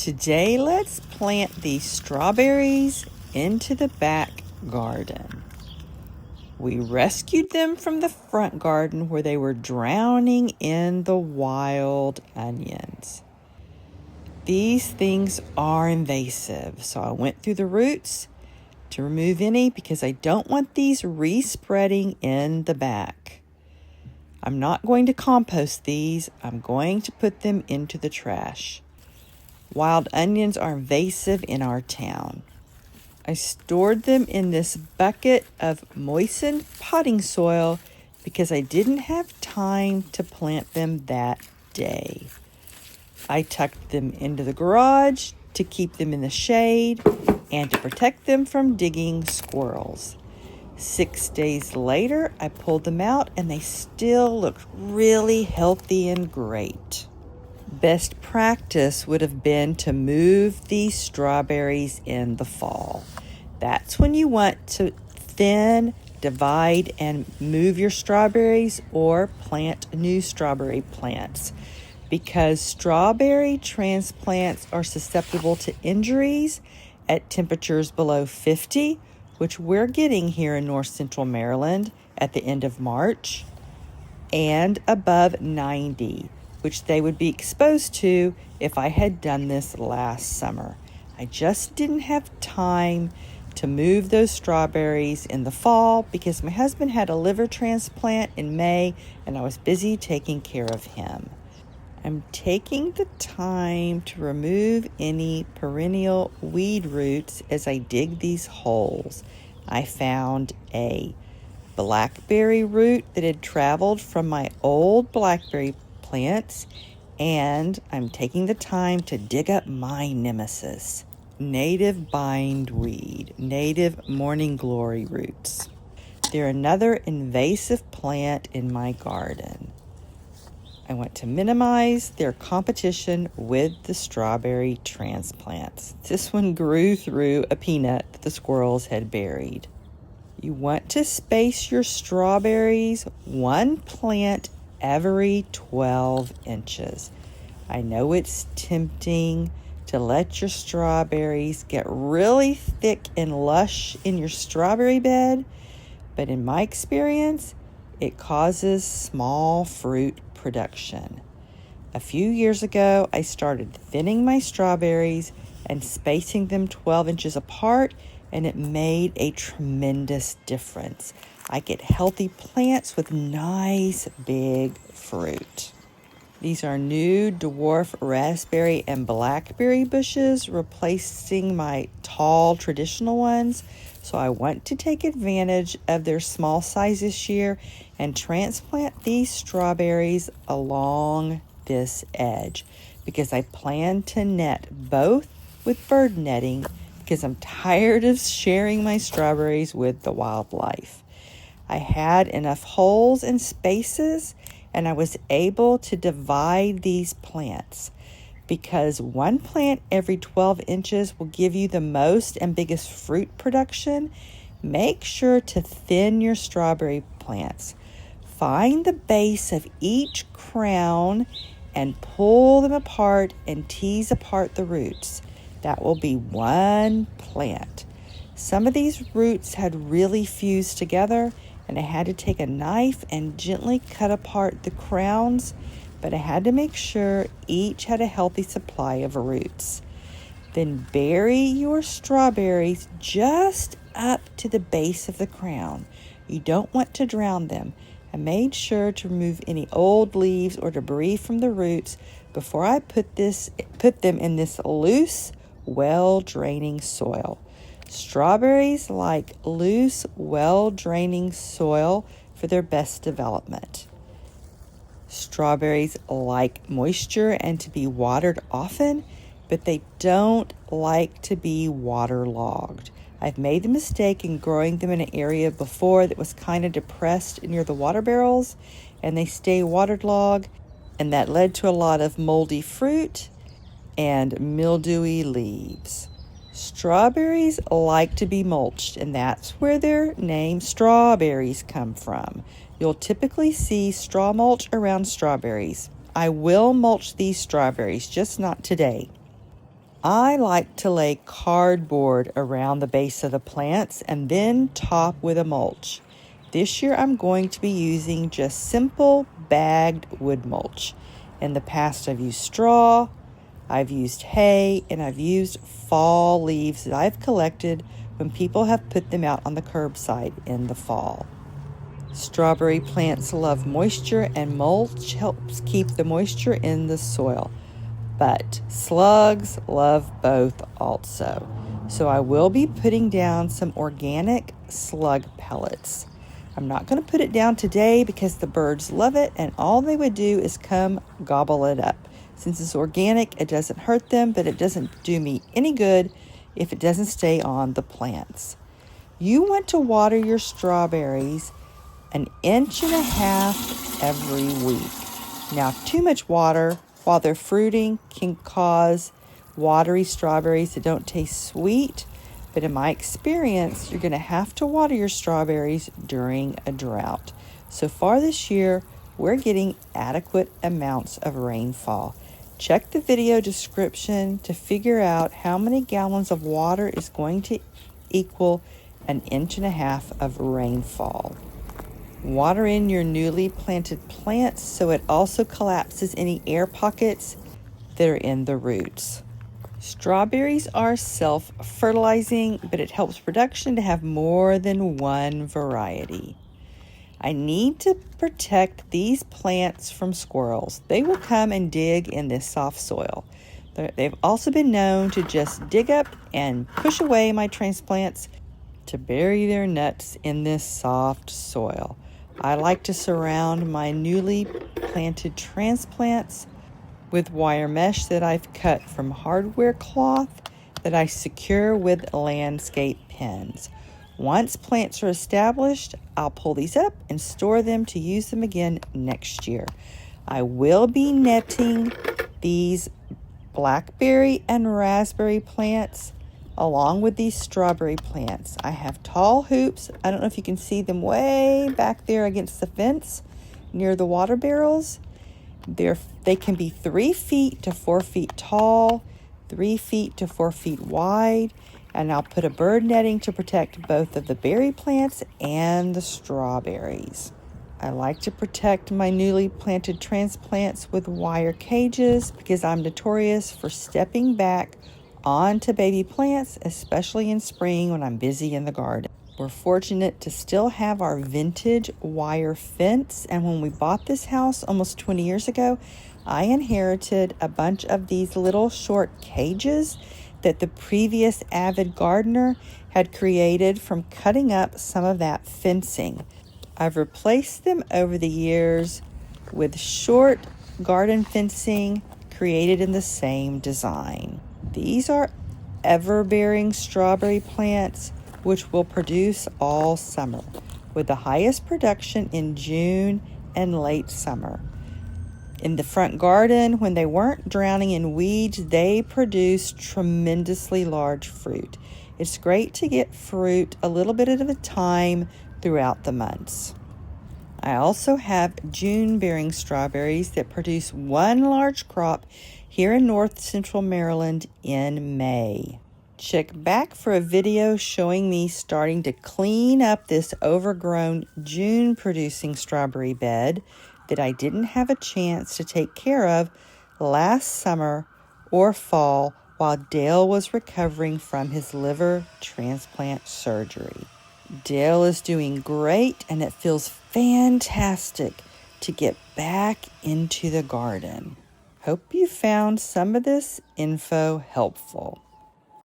Today, let's plant these strawberries into the back garden. We rescued them from the front garden where they were drowning in the wild onions. These things are invasive, so I went through the roots to remove any because I don't want these respreading in the back. I'm not going to compost these. I'm going to put them into the trash. Wild onions are invasive in our town. I stored them in this bucket of moistened potting soil because I didn't have time to plant them that day. I tucked them into the garage to keep them in the shade and to protect them from digging squirrels. 6 days later, I pulled them out and they still looked really healthy and great. Best practice would have been to move these strawberries in the fall. That's when you want to thin, divide, and move your strawberries or plant new strawberry plants. Because strawberry transplants are susceptible to injuries at temperatures below 50, which we're getting here in north central Maryland at the end of March, and above 90, which they would be exposed to if I had done this last summer. I just didn't have time to move those strawberries in the fall because my husband had a liver transplant in May and I was busy taking care of him. I'm taking the time to remove any perennial weed roots as I dig these holes. I found a blackberry root that had traveled from my old blackberry plants, and I'm taking the time to dig up my nemesis, native bindweed, native morning glory roots. They're another invasive plant in my garden. I want to minimize their competition with the strawberry transplants. This one grew through a peanut that the squirrels had buried. You want to space your strawberries one plant every 12 inches. I know it's tempting to let your strawberries get really thick and lush in your strawberry bed, but in my experience, it causes small fruit production. A few years ago, I started thinning my strawberries and spacing them 12 inches apart, and it made a tremendous difference. I get healthy plants with nice big fruit. These are new dwarf raspberry and blackberry bushes replacing my tall traditional ones. So I want to take advantage of their small size this year and transplant these strawberries along this edge because I plan to net both with bird netting because I'm tired of sharing my strawberries with the wildlife. I had enough holes and spaces and I was able to divide these plants because one plant every 12 inches will give you the most and biggest fruit production. Make sure to thin your strawberry plants. Find the base of each crown and pull them apart and tease apart the roots. That will be one plant. Some of these roots had really fused together and I had to take a knife and gently cut apart the crowns, but I had to make sure each had a healthy supply of roots. Then bury your strawberries just up to the base of the crown. You don't want to drown them. I made sure to remove any old leaves or debris from the roots before I put them in this loose, well-draining soil. Strawberries like loose, well-draining soil for their best development. Strawberries like moisture and to be watered often, but they don't like to be waterlogged. I've made the mistake in growing them in an area before that was kind of depressed near the water barrels, and they stay waterlogged, and that led to a lot of moldy fruit and mildewy leaves. Strawberries like to be mulched, and that's where their name strawberries come from. You'll typically see straw mulch around strawberries. I will mulch these strawberries, just not today. I like to lay cardboard around the base of the plants and then top with a mulch. This year I'm going to be using just simple bagged wood mulch. In the past I've used straw, I've used hay, and I've used fall leaves that I've collected when people have put them out on the curbside in the fall. Strawberry plants love moisture, and mulch helps keep the moisture in the soil. But slugs love both also. So I will be putting down some organic slug pellets. I'm not going to put it down today because the birds love it, and all they would do is come gobble it up. Since it's organic, it doesn't hurt them, but it doesn't do me any good if it doesn't stay on the plants. You want to water your strawberries 1.5 inches every week. Now, too much water while they're fruiting can cause watery strawberries that don't taste sweet, but in my experience, you're going to have to water your strawberries during a drought. So far this year, we're getting adequate amounts of rainfall. Check the video description to figure out how many gallons of water is going to equal 1.5 inches of rainfall. Water in your newly planted plants so it also collapses any air pockets that are in the roots. Strawberries are self-fertilizing, but it helps production to have more than one variety. I need to protect these plants from squirrels. They will come and dig in this soft soil. They've also been known to just dig up and push away my transplants to bury their nuts in this soft soil. I like to surround my newly planted transplants with wire mesh that I've cut from hardware cloth that I secure with landscape pins. Once plants are established, I'll pull these up and store them to use them again next year. I will be netting these blackberry and raspberry plants along with these strawberry plants. I have tall hoops. I don't know if you can see them way back there against the fence near the water barrels. They can be 3 feet to 4 feet tall, 3 feet to 4 feet wide, and I'll put a bird netting to protect both of the berry plants and the strawberries. I like to protect my newly planted transplants with wire cages because I'm notorious for stepping back onto baby plants, especially in spring when I'm busy in the garden. We're fortunate to still have our vintage wire fence, and when we bought this house almost 20 years ago, I inherited a bunch of these little short cages that the previous avid gardener had created from cutting up some of that fencing. I've replaced them over the years with short garden fencing created in the same design. These are Everbearing strawberry plants, which will produce all summer, with the highest production in June and late summer. In the front garden, when they weren't drowning in weeds, they produced tremendously large fruit. It's great to get fruit a little bit at a time throughout the months. I also have June-bearing strawberries that produce one large crop here in north central Maryland in May. Check back for a video showing me starting to clean up this overgrown June-producing strawberry bed that I didn't have a chance to take care of last summer or fall while Dale was recovering from his liver transplant surgery. Dale is doing great, and it feels fantastic to get back into the garden. Hope you found some of this info helpful.